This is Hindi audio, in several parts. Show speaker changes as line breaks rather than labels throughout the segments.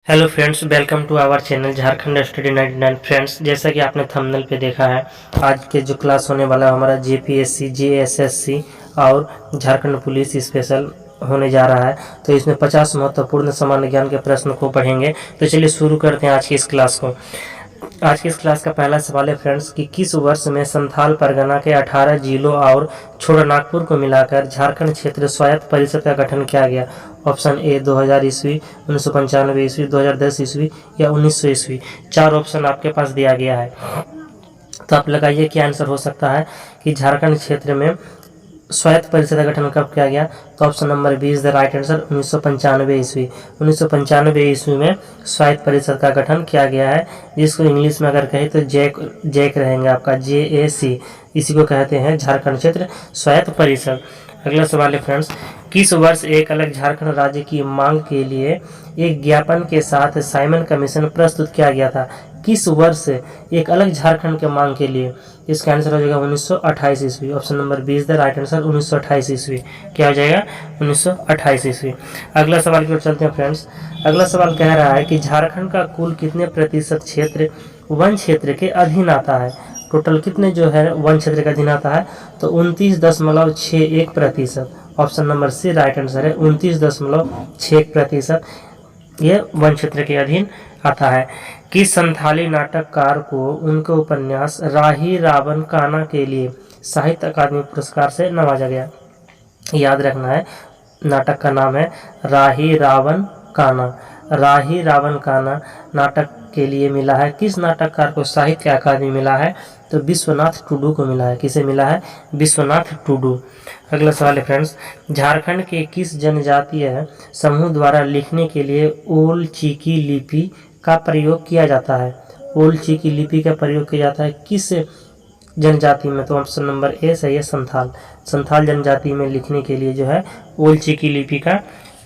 Hello friends, welcome to our channel Jharkhand study 99। Friends, जैसा कि आपने थंबनेल पे देखा है, आज के जो क्लास होने वाला है हमारा जेपीएससी, जेएसएससी और झारखंड पुलिस स्पेशल होने जा रहा है। तो इसमें 50 महत्वपूर्ण सामान्य ज्ञान के प्रश्न को पढ़ेंगे। तो चलिए शुरू करते हैं आज की इस क्लास को। आज की इस क्लास का पहला सवाल है फ्रेंड्स कि किस वर्ष में संथाल परगना के 18 जिलों और छोटानागपुर को मिलाकर झारखंड क्षेत्र स्वायत्त परिषद का गठन किया गया। ऑप्शन ए 2000 ईस्वी, 1995 ईस्वी, 2010 ईस्वी या 1900 ईस्वी। चार ऑप्शन आपके पास दिया गया है, तो आप लगाइए क्या आंसर हो सकता है कि झारखंड क्षेत्र में स्वायत्त परिषद का गठन कब किया गया। तो option number B is the right answer, 1995 ईस्वी। 1995 ईस्वी में स्वायत्त परिषद का गठन किया गया है, जिसको इंग्लिश में अगर कहें तो जैक रहेंगे आपका, JAC। इसी को कहते हैं झारखंड क्षेत्र स्वायत्त परिषद। अगला सवाल है फ्रेंड्स, किस वर्ष एक अलग झारखंड राज्य की मांग के लिए एक ज्ञापन के साथ साइमन कमीशन प्रस्तुत किया गया था। किस वर्ष एक अलग झारखंड के मांग के लिए? इसका आंसर हो जाएगा 1928 ईस्वी। Option number B is the right answer, 1928 ईस्वी। क्या हो जाएगा? 1928 ईस्वी। अगला सवाल की ओर चलते हैं फ्रेंड्स। अगला सवाल कह रहा है कि झारखंड का कुल कितने प्रतिशत क्षेत्र वन क्षेत्र के अधीन आता है। टोटल कितने जो है वन क्षेत्र के अधीन आता है? तो 29.61%। Option number C right answer है, 29.61% ये वन क्षेत्र के अधीन आता है। किस संथाली नाटककार को उनके उपन्यास राही रावण काना के लिए साहित्य अकादमी पुरस्कार से नवाजा गया? याद रखना है, नाटक का नाम है राही रावण काना। राही रावण काना नाटक के लिए मिला है, किस नाटककार को साहित्य अकादमी मिला है? तो विश्वनाथ टुडू को मिला है। किसे मिला है? विश्वनाथ टुडू। अगला सवाल है फ्रेंड्स, झारखंड के किस जनजातीय समूह द्वारा लिखने के लिए ओल चिकी लिपि का प्रयोग किया जाता है? ओल चिकी लिपि का प्रयोग किया जाता है किस जनजाति में? तो ऑप्शन नंबर ए सही है, संथाल। संथाल जनजाति में लिखने के लिए जो है ओल चिकी लिपि का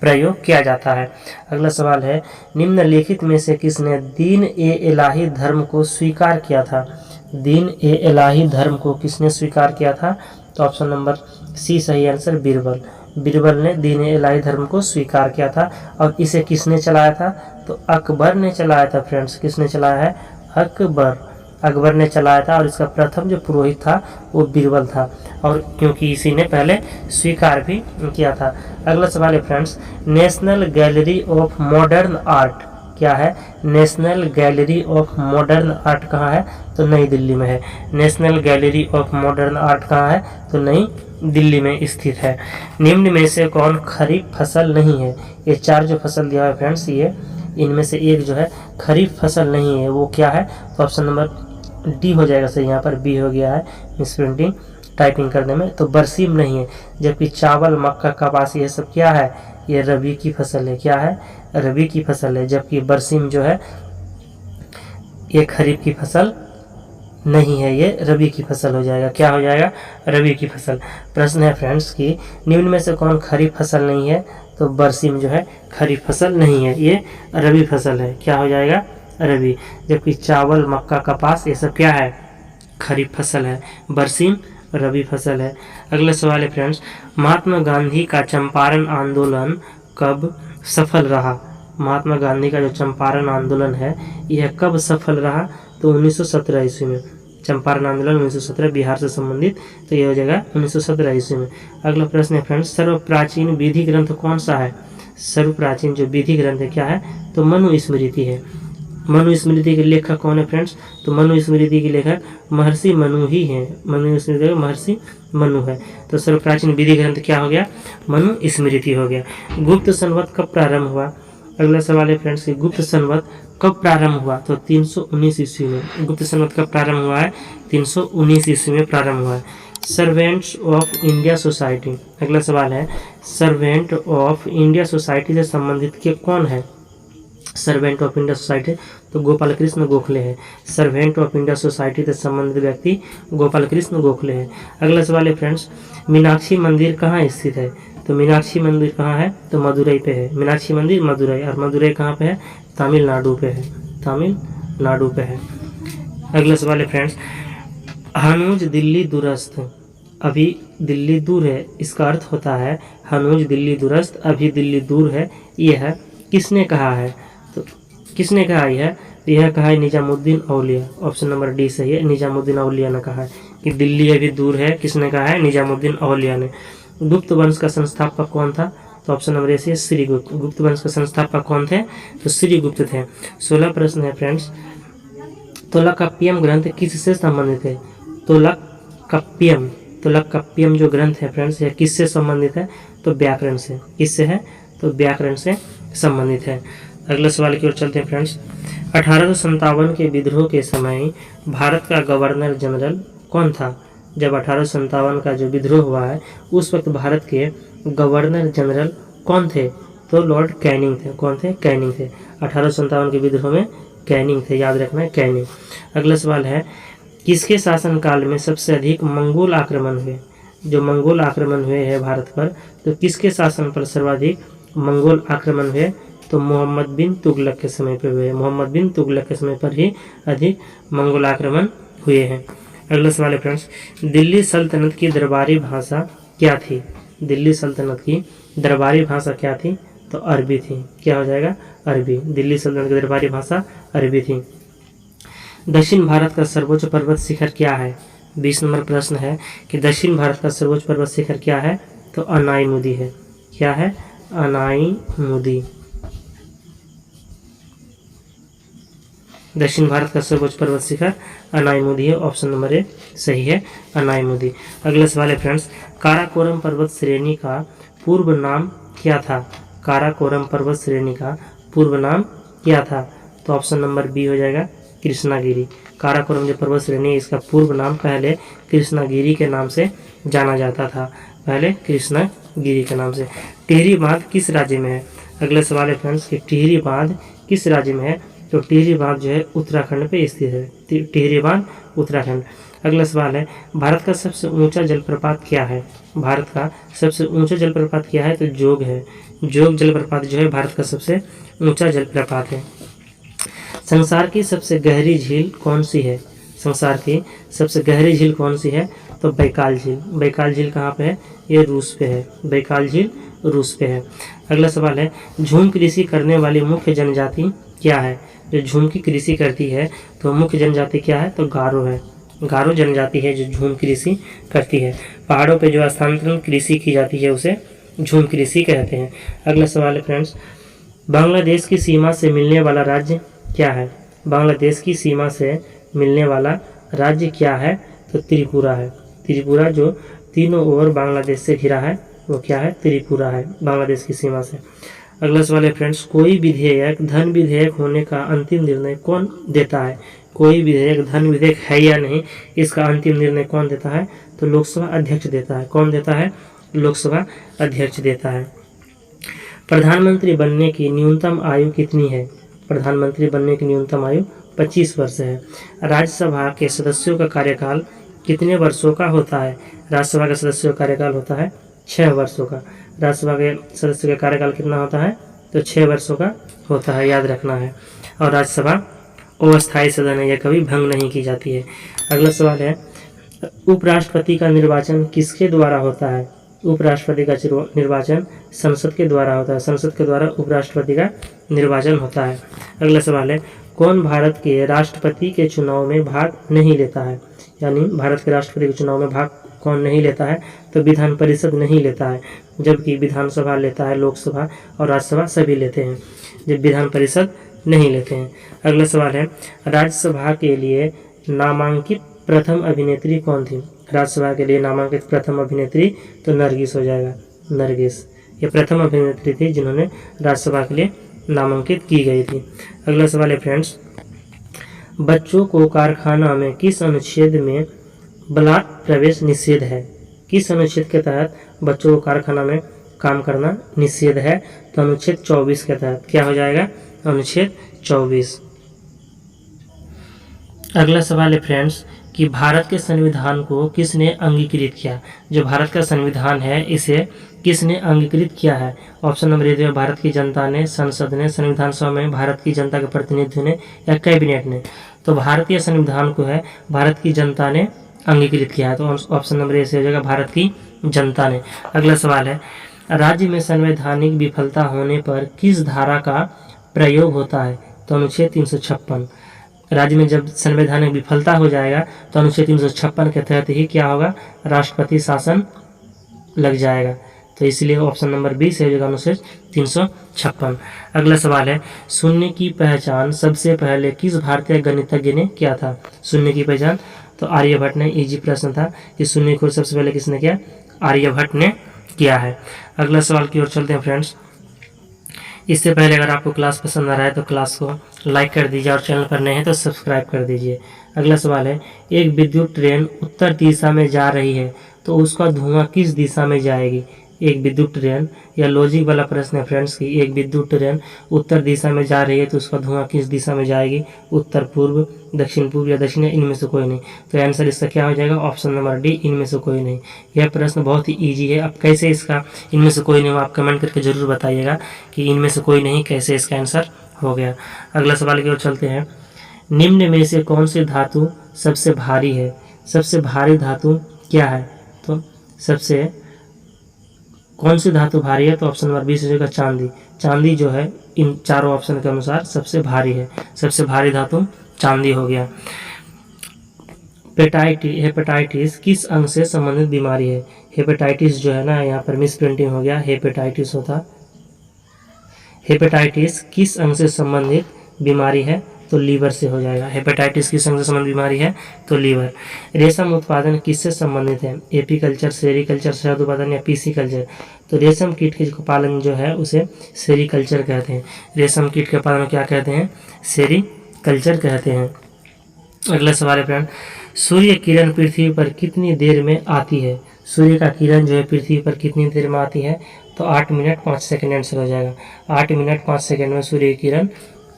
प्रयोग किया जाता है। अगला सवाल है, निम्नलिखित में से किसने दीन ए इलाही धर्म को स्वीकार किया था? दीन ए इलाही धर्म को किसने स्वीकार किया था? तो ऑप्शन नंबर सी सही आंसर, बीरबल। बीरबल ने दीन ए इलाही धर्म को स्वीकार किया था। और इसे किसने चलाया था? तो अकबर ने चलाया था फ्रेंड्स। किसने चलाया है? अकबर ने चलाया था। और इसका प्रथम जो पुरोहित था वो बीरबल था, और क्योंकि इसी ने पहले स्वीकार भी किया था। अगला सवाल है friends, national gallery of modern art क्या है? National gallery of modern art कहाँ है? तो नई दिल्ली में है। National gallery of modern art कहाँ है? तो नई दिल्ली में स्थित है। निम्न में से कौन खरीफ फसल नहीं है? ये चार जो फसल दिया है फ्रेंड्स, ये इनमें से एक जो है खरीफ फसल नहीं है, वो क्या है? तो ऑप्शन नंबर डी हो जाएगा सही। यहाँ पर बी हो गया है मिसप्रिंटिंग टाइपिंग करने में, तो बरसीम नहीं है। जबकि चावल, मक्का, कपास ये सब क्या है? ये रबी की फसल है। क्या है? रबी की फसल है। जबकि बरसीम जो है ये खरीफ की फसल नहीं है, ये रबी की फसल हो जाएगा। क्या हो जाएगा? रबी की फसल। प्रश्न है फ्रेंड्स कि निम्न में से कौन खरीफ फसल नहीं है? तो बरसीम जो है खरीफ फसल नहीं है, ये रबी फसल है। क्या हो जाएगा? रबी। जबकि चावल, मक्का, कपास ये सब क्या है? खरीफ फसल है। बरसीम रबी फसल है। अगला सवाल है फ्रेंड्स, महात्मा गांधी का चंपारण आंदोलन कब सफल रहा? महात्मा गांधी का जो चंपारण आंदोलन है यह कब सफल रहा? तो 1917 ईस्वी में। चंपारण आंदोलन 1917 बिहार से संबंधित, तो यह हो जाएगा 1917 ईस्वी में। अगला प्रश्न है फ्रेंड्स, सर्व प्राचीन विधि ग्रंथ कौन सा है? सर्व प्राचीन जो विधि ग्रंथ है क्या है? तो मनुस्मृति है। मनुस्मृति के लेखक कौन है फ्रेंड्स? तो मनुस्मृति के लेखक महर्षि मनु ही हैं। मनुस्मृति का महर्षि मनु है। तो सर्व प्राचीन विधि ग्रंथ क्या हो गया? मनुस्मृति हो गया। गुप्त संवत कब प्रारंभ हुआ? अगला सवाल है फ्रेंड्स कि गुप्त संवत कब प्रारंभ हुआ? तो 319 ईस्वी में। गुप्त संवत कब प्रारंभ हुआ है? 319 ईस्वी में प्रारंभ हुआ है। Servants of India society. अगला सवाल है, सर्वेंट ऑफ इंडिया सोसाइटी से संबंधित के कौन है? सर्वेंट ऑफ इंडिया सोसाइटी तो गोपाल कृष्ण गोखले है। सर्वेंट ऑफ इंडिया सोसाइटी से संबंधित व्यक्ति गोपाल कृष्ण गोखले है। अगला सवाल है फ्रेंड्स, मीनाक्षी मंदिर कहाँ स्थित है? तो मीनाक्षी मंदिर कहाँ है? तो मदुरई पे है। मीनाक्षी मंदिर मदुरई, और मदुरई कहाँ पे है? तमिलनाडु पे है। तमिलनाडु पे है। अगला सवाल है फ्रेंड्स, हनूज दिल्ली दूरस्थ अभी दिल्ली दूर है, इसका अर्थ होता है हनूज दिल्ली दूरस्थ अभी दिल्ली दूर है, यह किसने कहा है? तो किसने कहा है? यह कहा है निजामुद्दीन औलिया। ऑप्शन नंबर डी सही है, निजामुद्दीन औलिया ने कहा है कि दिल्ली अभी दूर है। किसने कहा है? निजामुद्दीन औलिया ने। गुप्त वंश का संस्थापक कौन था? तो ऑप्शन नंबर ए से श्रीगुप्त। गुप्त वंश का संस्थापक कौन थे? तो श्रीगुप्त थे। 16 प्रश्न है फ्रेंड्स। तोलकाप्पियम ग्रंथ किससे संबंधित है? तोलकाप्पियम जो ग्रंथ है फ्रेंड्स, यह किससे संबंधित है? तो व्याकरण से। किससे है? तो व्याकरण से संबंधित है। अगले सवाल की ओर चलते हैं फ्रेंड्स। 1857 के विद्रोह के समय भारत का गवर्नर जनरल कौन था? जब 1857 का जो विद्रोह हुआ है उस वक्त भारत के गवर्नर जनरल कौन थे? तो लॉर्ड कैनिंग थे। कौन थे? कैनिंग थे। 1857 के विद्रोह में कैनिंग थे, याद रखना है, कैनिंग। अगला सवाल है, किसके शासनकाल में सबसे अधिक मंगोल आक्रमण हुए? जो मंगोल आक्रमण हुए हैं भारत पर, तो किसके शासन पर सर्वाधिक मंगोल आक्रमण हुए? तो मोहम्मद बिन तुगलक के समय पर हुए। मोहम्मद बिन तुगलक के समय पर ही अधिक मंगोल आक्रमण हुए हैं। अगला सवाल है फ्रेंड्स, दिल्ली सल्तनत की दरबारी भाषा क्या थी? दिल्ली सल्तनत की दरबारी भाषा क्या थी? तो अरबी थी। क्या हो जाएगा? अरबी। दिल्ली सल्तनत की दरबारी भाषा अरबी थी। दक्षिण भारत का सर्वोच्च पर्वत शिखर क्या है? 20 नंबर प्रश्न है कि दक्षिण भारत का सर्वोच्च पर्वत शिखर क्या है? तो अनाईमुदी है। क्या है? अनाईमुदी। दक्षिण भारत का सर्वोच्च पर्वत शिखर अनाईमुदी है। ऑप्शन नंबर ए सही है, अनाईमुदी। अगला सवाल है फ्रेंड्स, काराकोरम पर्वत श्रेणी का पूर्व नाम क्या था? काराकोरम पर्वत श्रेणी का पूर्व नाम क्या था? तो ऑप्शन नंबर बी हो जाएगा, कृष्णागिरी। काराकोरम जो पर्वत श्रेणी, इसका पूर्व नाम पहले कृष्णागिरी के नाम से जाना जाता था। पहले कृष्णागिरी के नाम से। टिहरी बांध किस राज्य में है? अगला सवाल है फ्रेंड्स कि टिहरी बांध किस राज्य में है? तो टिहरी बांध जो है उत्तराखंड पे स्थित है। टिहरी बांध उत्तराखंड। अगला सवाल है, भारत का सबसे ऊंचा जलप्रपात क्या है? भारत का सबसे ऊंचा जलप्रपात क्या है? तो जोग है। जोग जलप्रपात जो है भारत का सबसे ऊंचा जलप्रपात है। संसार की सबसे गहरी झील कौन सी है? संसार की सबसे गहरी झील कौन सी है? तो बैकाल झील। बैकाल झील कहाँ पे है? ये रूस पे है। बैकाल झील रूस पे है। अगला सवाल है, झूम कृषि करने वाली मुख्य जनजाति क्या है? जो झूम की कृषि करती है तो मुख्य जनजाति क्या है? तो गारो है। गारो जनजाति है जो झूम कृषि करती है। पहाड़ों पे जो स्थानांतरण कृषि की जाती है उसे झूम कृषि कहते हैं। अगला सवाल है फ्रेंड्स, बांग्लादेश की सीमा से मिलने वाला राज्य क्या है? बांग्लादेश की सीमा से मिलने वाला राज्य क्या है? तो त्रिपुरा है। त्रिपुरा जो तीनों ओर बांग्लादेश से घिरा है वो क्या है? त्रिपुरा है, बांग्लादेश की सीमा से। अगला सवाल है फ्रेंड्स, कोई विधेयक धन विधेयक होने का अंतिम निर्णय कौन देता है? कोई विधेयक धन विधेयक है या नहीं, इसका अंतिम निर्णय कौन देता है? तो लोकसभा अध्यक्ष देता है। कौन देता है? लोकसभा अध्यक्ष देता है। प्रधानमंत्री बनने की न्यूनतम आयु कितनी है? प्रधानमंत्री बनने की न्यूनतम आयु 25 वर्ष है। राज्यसभा के सदस्यों का कार्यकाल कितने वर्षों का होता है? राज्यसभा के सदस्यों का कार्यकाल होता है 6 वर्षों का। राज्यसभा के सदस्य का कार्यकाल कितना होता है? तो 6 वर्षों का होता है, याद रखना है। और राज्यसभा अस्थायी सदन है, यह कभी भंग नहीं की जाती है। अगला सवाल है, उपराष्ट्रपति का निर्वाचन किसके द्वारा होता है? उपराष्ट्रपति का निर्वाचन संसद के द्वारा होता है। संसद के द्वारा उपराष्ट्रपति का निर्वाचन होता है। अगला सवाल है, कौन भारत के राष्ट्रपति के चुनाव में भाग नहीं लेता है? यानी भारत के राष्ट्रपति के चुनाव में भाग कौन नहीं लेता है? तो विधान परिषद नहीं लेता है, जबकि विधानसभा लेता है, लोकसभा और राज्यसभा सभी लेते हैं, जब विधान परिषद नहीं लेते हैं। अगला सवाल है, राज्यसभा के लिए नामांकित प्रथम अभिनेत्री कौन थी? राज्यसभा के लिए नामांकित प्रथम अभिनेत्री तो नरगिस हो जाएगा। नरगिस ये प्रथम अभिनेत्री थी जिन्होंने राज्यसभा के लिए नामांकित की गई थी। अगला सवाल है फ्रेंड्स, बच्चों को कारखाना में किस अनुच्छेद में बलात् प्रवेश निषेध है? किस अनुच्छेद के तहत बच्चों को कारखाना में काम करना निषेध है? तो अनुच्छेद 24 के तहत। क्या हो जाएगा? अनुच्छेद 24। अगला सवाल है फ्रेंड्स कि भारत के संविधान को किसने अंगीकृत किया? जो भारत का संविधान है इसे किसने अंगीकृत किया है? ऑप्शन नंबर ए है, भारत की जनता ने, संसद ने, संविधान सभा में भारत की जनता के प्रतिनिधियों ने या कैबिनेट ने। तो भारतीय संविधान को है भारत की जनता ने अंगीकृत किया है, तो ऑप्शन नंबर ए से हो जाएगा भारत की जनता ने। अगला सवाल है, राज्य में संवैधानिक विफलता होने पर किस धारा का प्रयोग होता है? तो अनुच्छेद 356। राज्य में जब संवैधानिक विफलता हो जाएगा तो अनुच्छेद 356 के तहत ही क्या होगा, राष्ट्रपति शासन लग जाएगा। तो इसलिए ऑप्शन नंबर बी सही होगा, अनुच्छेद 356। अगला सवाल है, शून्य की पहचान सबसे पहले किस भारतीय गणितज्ञ ने किया था? शून्य की पहचान तो आर्यभट्ट ने। इजी प्रश्न था कि शून्य की खोज सबसे पहले किसने किया? आर्यभट्ट ने किया है। अगला सवाल की ओर चलते हैं फ्रेंड्स। इससे पहले अगर आपको क्लास पसंद आ रहा है तो क्लास को लाइक कर दीजिए और चैनल पर नए हैं तो सब्सक्राइब कर दीजिए। अगला सवाल है, एक विद्युत ट्रेन उत्तर दिशा में जा रही है तो उसका धुआं किस दिशा में जाएगी? एक विद्युत ट्रेन, या लॉजिक वाला प्रश्न है फ्रेंड्स कि एक विद्युत ट्रेन उत्तर दिशा में जा रही है तो उसका धुआं किस दिशा में जाएगी? उत्तर पूर्व, दक्षिण पूर्व या दक्षिण, इनमें से कोई नहीं। तो आंसर इसका क्या हो जाएगा? ऑप्शन नंबर डी, इनमें से कोई नहीं। यह प्रश्न बहुत ही ईजी है। अब कैसे इसका इनमें से कोई नहीं हो आप कमेंट करके जरूर बताइएगा कि इनमें से कोई नहीं कैसे इसका आंसर हो गया। अगला सवाल की ओर चलते हैं। निम्न में से कौन सी धातु सबसे भारी है? सबसे भारी धातु क्या है? तो सबसे कौन सी धातु भारी है? तो ऑप्शन नंबर बी से होगा चांदी। चांदी जो है इन चारों ऑप्शन के अनुसार सबसे भारी है। सबसे भारी धातु चांदी हो गया। हेपेटाइटिस किस अंग से संबंधित बीमारी है? हेपेटाइटिस जो है ना, यहाँ पर मिस प्रिंटिंग हो गया, हेपेटाइटिस होता। हेपेटाइटिस किस अंग से संबंधित बीमारी है? तो लीवर से हो जाएगा। हेपेटाइटिस किस अंग से संबंधित बीमारी है? तो लीवर। रेशम उत्पादन किससे संबंधित है? एपीकल्चर, सेरीकल्चर, शहद उत्पादन या पीसीकल्चर? तो रेशम कीट के पालन जो है उसे सेरीकल्चर कहते हैं। रेशम कीट के पालन क्या कहते हैं? सेरीकल्चर कहते हैं। अगला सवाल है फ्रेंड, सूर्य किरण पृथ्वी पर कितनी देर में आती है? सूर्य का किरण जो है पृथ्वी पर कितनी देर में आती है? तो 8 मिनट 5 सेकंड आंसर हो जाएगा। 8 मिनट 5 सेकंड में सूर्य की किरण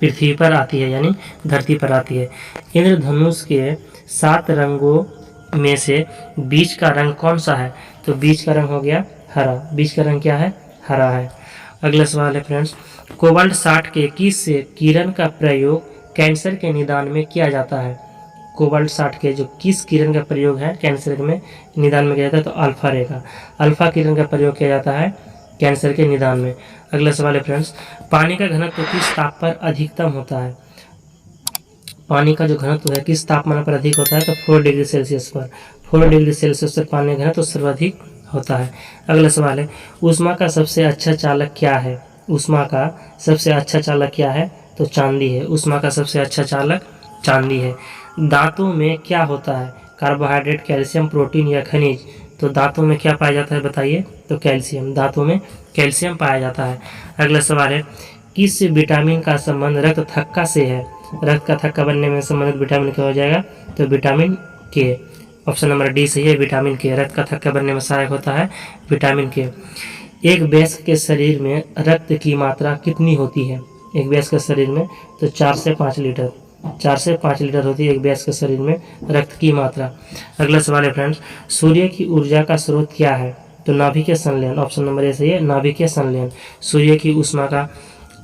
पृथ्वी पर आती है, यानी धरती पर आती है। इंद्रधनुष के 7 रंगों में से बीच का रंग कौन सा है? तो बीच का रंग हो गया हरा। बीच का रंग क्या है? हरा है। अगला सवाल है फ्रेंड्स, कोबाल्ट 60 के किस किरण का प्रयोग कैंसर के निदान में किया जाता है? कोबाल्ट 60 के जो किस किरण का प्रयोग है कैंसर में निदान में किया जाता है? तो अल्फा रे का। अल्फा किरण का प्रयोग किया जाता है कैंसर के निदान में। अगला सवाल है फ्रेंड्स, पानी का घनत्व किस ताप पर अधिकतम होता है? पानी का जो घनत्व है किस तापमान पर अधिक होता है? तो 4 डिग्री सेल्सियस पर। 4 डिग्री सेल्सियस पर पानी का घनत्व सर्वाधिक होता है। अगला सवाल है, ऊष्मा का सबसे अच्छा चालक क्या है? ऊष्मा का सबसे अच्छा चालक क्या है? तो चांदी है। ऊष्मा का सबसे अच्छा चालक चांदी है। दांतों में क्या होता है? कार्बोहाइड्रेट, कैल्शियम, प्रोटीन या खनिज? तो दांतों में क्या पाया जाता है बताइए? तो कैल्शियम। दांतों में कैल्शियम पाया जाता है। अगला सवाल है, किस विटामिन का संबंध रक्त थक्का से है? रक्त का थक्का बनने में संबंधित विटामिन क्या हो जाएगा? तो विटामिन के। ऑप्शन नंबर डी सही है, विटामिन के। रक्त का थक्का बनने में सहायक होता है विटामिन के। एक वयस्क के शरीर में रक्त की मात्रा कितनी होती है? एक वयस्क के शरीर में तो 4 से 5 लीटर। 4 से 5 लीटर होती है एक वयस्क के शरीर में रक्त की मात्रा। अगला सवाल है फ्रेंड्स, सूर्य की ऊर्जा का स्रोत क्या है? तो नाभिकीय संलयन। ऑप्शन नंबर ए सही है, नाभिकीय संलयन। सूर्य की ऊष्मा का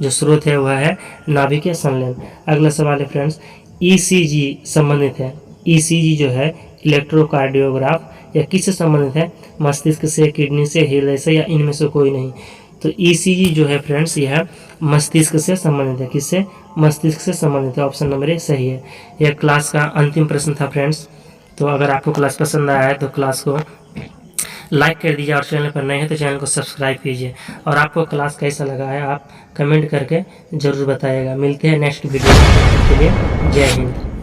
जो स्रोत है वह है नाभिकीय संलयन। अगला सवाल है फ्रेंड्स, ईसीजी संबंधित है। ईसीजी जो है इलेक्ट्रोकार्डियोग्राफ, या किससे संबंधित है? मस्तिष्क से, किडनी से, हृदय से, या इनमें से कोई नहीं। तो ईसीजी जो है फ्रेंड्स यह मस्तिष्क से संबंधित है। किससे? मस्तिष्क से संबंधित है। ऑप्शन नंबर ए सही है। यह क्लास का अंतिम प्रश्न था फ्रेंड्स। तो अगर आपको क्लास पसंद आया है तो क्लास को लाइक कर दीजिए और चैनल पर नए हैं तो चैनल को सब्सक्राइब कीजिए। और आपको क्लास कैसा लगा है आप कमेंट करके ज़रूर बताइएगा। मिलते हैं नेक्स्ट वीडियो में, के लिए जय हिंद।